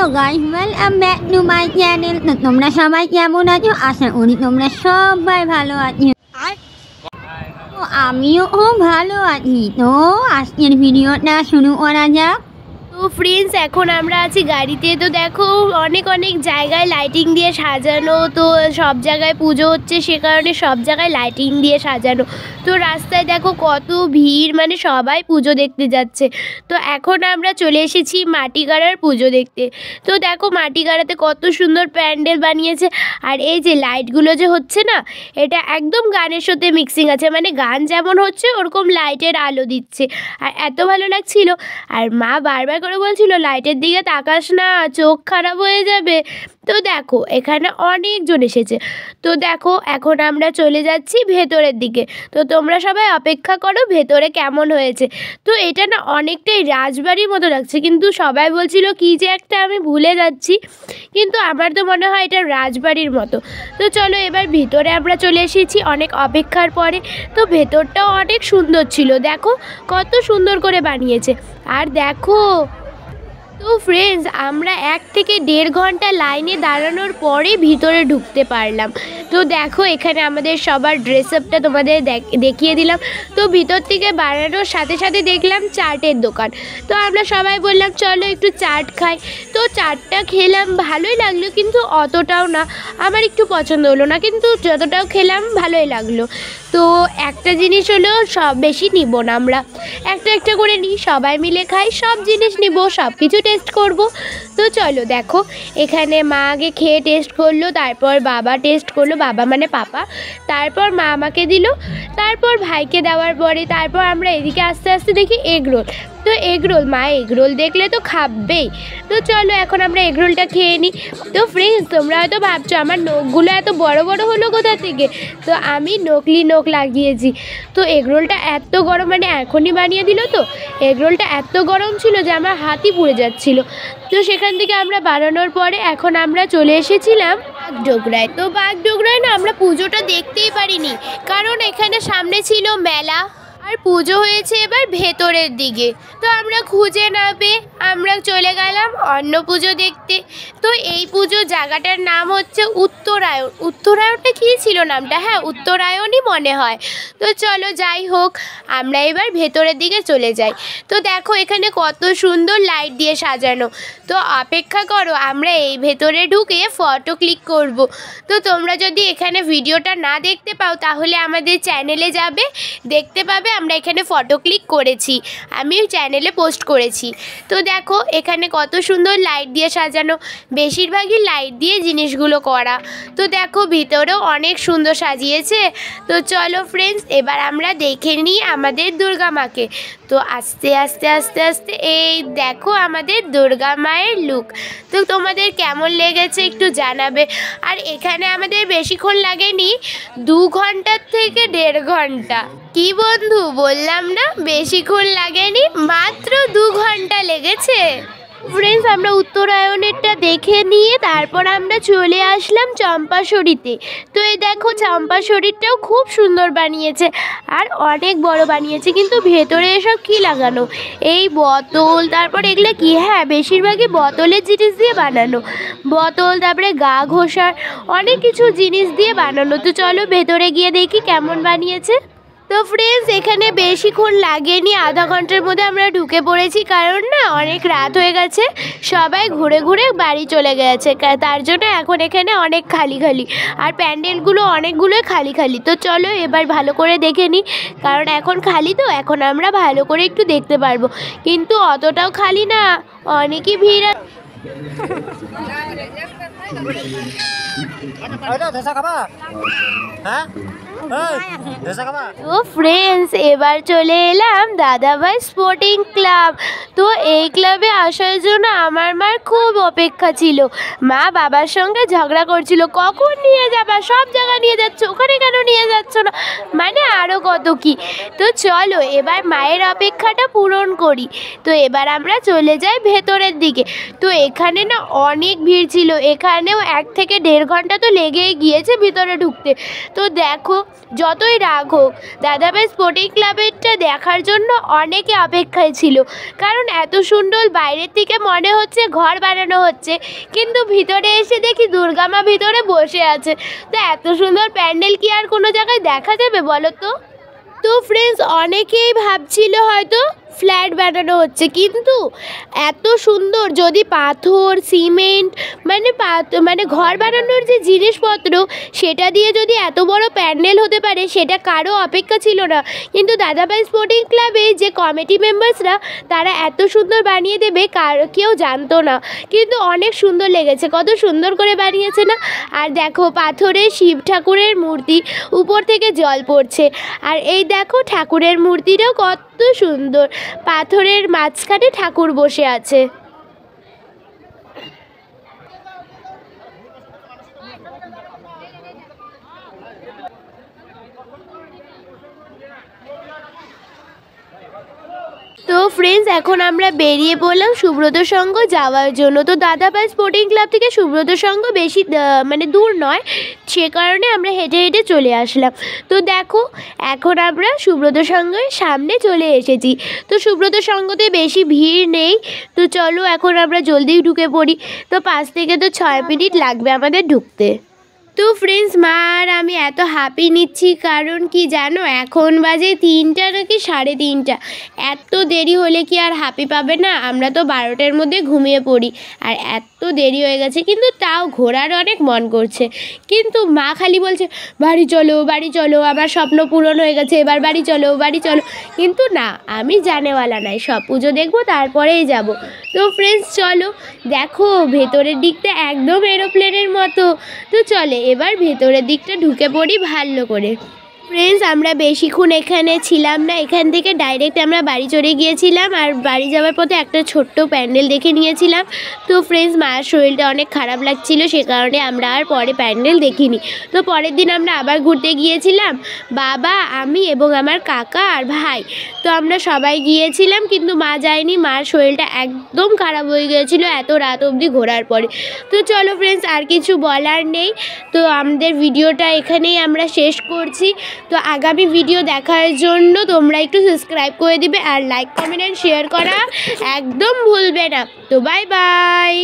guys, welcome back to my channel. তো তোমরা সবাই কেমন আছো? আশা করি তোমরা সবাই ভালো আছো। তো আমিও ভালো আছি। তো আজকের ভিডিওটা শুরু করা যাক। তো ফ্রেন্ডস, এখন আমরা আছি গাড়িতে। তো দেখো অনেক অনেক জায়গায় লাইটিং দিয়ে সাজানো, তো সব জায়গায় পুজো হচ্ছে, সে কারণে সব জায়গায় লাইটিং দিয়ে সাজানো। তো রাস্তায় দেখো কত ভিড়, মানে সবাই পুজো দেখতে যাচ্ছে। তো এখন আমরা চলে এসেছি মাটিগাড়ার পুজো দেখতে। তো দেখো মাটিগাড়াতে কত সুন্দর প্যান্ডেল বানিয়েছে, আর এই যে লাইটগুলো যে হচ্ছে না, এটা একদম গানের সাথে মিক্সিং আছে, মানে গান যেমন হচ্ছে ওরকম লাইটের আলো দিচ্ছে, আর এত ভালো লাগছিল। আর মা বারবার করে বলছিল লাইটের দিকে তাকাস না, চোখ খারাপ হয়ে যাবে। তো দেখো এখানে অনেকজন এসেছে। তো দেখো এখন আমরা চলে যাচ্ছি ভেতরের দিকে। তো তোমরা সবাই অপেক্ষা করো ভেতরে কেমন হয়েছে। তো এটা না অনেকটাই রাজবাড়ির মতো লাগছে, কিন্তু সবাই বলছিল কি যে একটা আমি ভুলে যাচ্ছি, কিন্তু আমার তো মনে হয় এটা রাজবাড়ির মতো। তো চলো এবার ভিতরে আমরা চলে এসেছি অনেক অপেক্ষার পরে। তো ভেতরটাও অনেক সুন্দর ছিল, দেখো কত সুন্দর করে বানিয়েছে। আর দেখো তো ফ্রেন্ডস, আমরা 1 থেকে 1.5 ঘন্টা লাইনে দাঁড়ানোর পরে ভিতরে ঢুকতে পারলাম। তো দেখো এখানে আমাদের সবার ড্রেস আপটা তোমাদের দেখিয়ে দিলাম। তো ভিতর থেকে বাড়ানোর সাথে সাথে দেখলাম চাটের দোকান। তো আমরা সবাই বললাম চলো একটু চাট খাই। তো চাটটা খেলাম, ভালোই লাগলো, কিন্তু অতটাও না, আমার একটু পছন্দ হলো না, কিন্তু যতটাও খেলাম ভালোই লাগলো। তো একটা জিনিস হলো সব বেশি নিব না, আমরা একটা একটা করে নিই, সবাই মিলে খাই, সব জিনিস নিব, সব কিছু টেস্ট করব। তো চলো দেখো এখানে মা আগে খেয়ে টেস্ট করলো, তারপর বাবা টেস্ট করলো, বাবা মানে পাপা, তারপর মা আমাকে দিল, তারপর ভাইকে দেওয়ার পরে তারপর আমরা এদিকে আস্তে আস্তে দেখি এগরোল। তো এগরোল, মা এগরোল দেখলে তো খাবেই। তো চলো এখন আমরা এগরোলটা খেয়ে নিই। তো ফ্রেন্ডস, তোমরা হয়তো ভাবছো আমার নখগুলো এত বড় বড় হলো কোথা থেকে। তো আমি নকলি নখ লাগিয়েছি। তো এগরোলটা এত গরম, মানে এখনই বানিয়ে দিল, তো এগরোলটা এত গরম ছিল যে আমার হাতই পুড়ে যাচ্ছিল। তো সেখান থেকে আমরা বানানোর পরে এখন আমরা চলে এসেছিলাম বাগডোগরায়। তো বাগডোগরায় না আমরা পুজোটা দেখতেই পারিনি, কারণ এখানে সামনে ছিল মেলা, আর পুজো হয়েছে এবার ভেতরের দিকে। তো আমরা খুঁজে না পেয়ে আমরা চলে গেলাম অন্য পুজো দেখতে। তো এই পুজো জায়গাটার নাম হচ্ছে উত্তরায়ণ। উত্তরায়ণটা কী ছিল নামটা? হ্যাঁ, উত্তরায়ণই মনে হয়। তো চলো যাই হোক, আমরা এবার ভেতরের দিকে চলে যাই। তো দেখো এখানে কত সুন্দর লাইট দিয়ে সাজানো। তো অপেক্ষা করো, আমরা এই ভেতরে ঢুকে ফটো ক্লিক করব। তো তোমরা যদি এখানে ভিডিওটা না দেখতে পাও তাহলে আমাদের চ্যানেলে যাবে, দেখতে পাবে আমরা এখানে ফটো ক্লিক করেছি, আমি চ্যানেলে পোস্ট করেছি। তো দেখো এখানে কত সুন্দর লাইট দিয়ে সাজানো, বেশিরভাগই লাইট দিয়ে জিনিসগুলো করা। তো দেখো ভিতরেও অনেক সুন্দর সাজিয়েছে। তো চলো ফ্রেন্ডস, এবার আমরা দেখে নিই আমাদের দুর্গা মাকে। তো আস্তে আস্তে আস্তে আস্তে এই দেখো আমাদের দুর্গা মায়ের লুক। তো তোমাদের কেমন লেগেছে একটু জানাবে। আর এখানে আমাদের বেশিক্ষণ লাগেনি, 2 ঘন্টার থেকে 1.5 ঘন্টা। কি বন্ধু বললাম না, বেশিক্ষণ লাগেনি, মাত্র 2 ঘন্টা লেগেছে। ফ্রেন্ডস, আমরা উত্তরায়ণেরটা দেখে নিয়ে তারপর আমরা চলে আসলাম চম্পাশরীতে। তো এই দেখো চম্পাশরীরটাও খুব সুন্দর বানিয়েছে, আর অনেক বড় বানিয়েছে, কিন্তু ভেতরে এসব কী লাগানো, এই বোতল, তারপর এগুলো কি, হ্যাঁ বেশিরভাগই বোতলের জিনিস দিয়ে বানানো, বোতল, তারপরে গা ঘষার অনেক কিছু জিনিস দিয়ে বানানো। তো চলো ভেতরে গিয়ে দেখি কেমন বানিয়েছে। তো ফ্রেন্ডস, এখানে বেশিক্ষণ লাগেনি, আধা ঘন্টার মধ্যে আমরা ঢুকে পড়েছি, কারণ না অনেক রাত হয়ে গেছে, সবাই ঘুরে ঘুরে বাড়ি চলে গেছে, তার জন্য এখন এখানে অনেক খালি খালি, আর প্যান্ডেলগুলো অনেকগুলোই খালি খালি। তো চলো এবার ভালো করে দেখে নিই, কারণ এখন খালি, তো এখন আমরা ভালো করে একটু দেখতে পারবো, কিন্তু অতটাও খালি না, অনেকই ভিড়। তো ফ্রেন্ডস, এবার চলে এলাম দাদাভাই স্পোর্টিং ক্লাব। তো এই ক্লাবে আসার জন্য আমার মার খুব অপেক্ষা ছিল। মা বাবার সঙ্গে ঝগড়া করছিল, কখন নিয়ে যাবা, সব জায়গা নিয়ে যাচ্ছ, ওখানে কেন নিয়ে যাচ্ছ না, মানে আরও কত কি। তো চলো এবার মায়ের অপেক্ষাটা পূরণ করি। তো এবার আমরা চলে যাই ভেতরের দিকে। তো এখানে না অনেক ভিড় ছিল, এখানেও 1 থেকে 1.5 ঘন্টা তো লেগেই গিয়েছে ভিতরে ঢুকতে। তো দেখো যতই রাগ হোক দাদাভাই স্পোর্টিং ক্লাবেরটা দেখার জন্য অনেকে অপেক্ষায় ছিল, কারণ এত সুন্দর বাইরের থেকে মনে হচ্ছে ঘর বানানো হচ্ছে, কিন্তু ভিতরে এসে দেখি দুর্গামা ভিতরে বসে আছে। তো এত সুন্দর প্যান্ডেল কি আর কোনো জায়গায় দেখা যাবে বলো তো? তো ফ্রেন্ডস, অনেকেই ভাবছিল হয়তো ফ্ল্যাট বানানো হচ্ছে, কিন্তু এত সুন্দর, যদি পাথর সিমেন্ট মানে ঘর বানানোর যে জিনিসপত্র সেটা দিয়ে যদি এত বড় প্যান্ডেল হতে পারে সেটা কারো অপেক্ষা ছিল না। কিন্তু দাদাভাই স্পোর্টিং ক্লাবে যে কমিটি মেম্বার্সরা তারা এত সুন্দর বানিয়ে দেবে কেউ জানতো না, কিন্তু অনেক সুন্দর লেগেছে, কত সুন্দর করে বানিয়েছে না? আর দেখো পাথরের শিব ঠাকুরের মূর্তি, উপর থেকে জল পড়ছে, আর এই দেখো ঠাকুরের মূর্তিটাও কত সুন্দর, পাথরের মাঝখানে ঠাকুর বসে আছে। তো ফ্রেন্ডস, এখন আমরা বেরিয়ে পড়লাম সুব্রত সংঘ যাওয়ার জন্য। তো দাদাভাই স্পোর্টিং ক্লাব থেকে সুব্রত সংঘ বেশি দূর নয়, সে কারণে আমরা হেঁটে হেঁটে চলে আসলাম। তো দেখো এখন আমরা সুব্রত সংঘের সামনে চলে এসেছি। তো সুব্রত সংঘতে বেশি ভিড় নেই, তো চলো এখন আমরা জলদি ঢুকে পড়ি। তো 5 থেকে 6 মিনিট লাগবে আমাদের ঢুকতে। তো ফ্রেন্ডস, মা আর আমি এত হ্যাপি নিচ্ছি, কারণ কি জানো, এখন বাজে 3টা নাকি 3:30। এত দেরি হলে কি আর হ্যাপি পাবে না? আমরা তো 12টার মধ্যে ঘুমিয়ে পড়ি, আর এত দেরি হয়ে গেছে, কিন্তু তাও ঘোরার অনেক মন করছে। কিন্তু মা খালি বলছে বাড়ি চলো বাড়ি চলো, আমার স্বপ্ন পূরণ হয়ে গেছে, এবার বাড়ি চলো বাড়ি চলো। কিন্তু না, আমি জানেওয়ালা নাই, সব পুজো দেখবো তারপরেই যাব। তো ফ্রেন্ডস চলো, দেখো ভেতরের দিকটা একদম এরোপ্লেনের মতো। তো চলে এবার ভেতরের দিকটা ঢুকে পড়ি ভালো করে। ফ্রেন্ডস, আমরা বেশিক্ষণ এখানে ছিলাম না, এখান থেকে ডাইরেক্ট আমরা বাড়ি চলে গিয়েছিলাম, আর বাড়ি যাওয়ার পথে একটা ছোট্ট প্যান্ডেল দেখে নিয়েছিলাম। তো ফ্রেন্ডস, মায়ের শরীরটা অনেক খারাপ লাগছিল, সে কারণে আমরা আর পরে প্যান্ডেল দেখিনি। তো পরের দিন আমরা আবার ঘুরতে গিয়েছিলাম, বাবা, আমি এবং আমার কাকা আর ভাই। তো আমরা সবাই গিয়েছিলাম, কিন্তু মা যায়নি, মার শরীরটা একদম খারাপ হয়ে গিয়েছিল এত রাত অবধি ঘোরার পরে। তো চলো ফ্রেন্ডস, আর কিছু বলার নেই, তো আমাদের ভিডিওটা এখানেই আমরা শেষ করছি। তো আগামী ভিডিও দেখার জন্য তোমরা একটু সাবস্ক্রাইব করে দিবে, আর লাইক কমেন্ট অ্যান্ড শেয়ার করা একদম ভুলবে না। তো বাই বাই।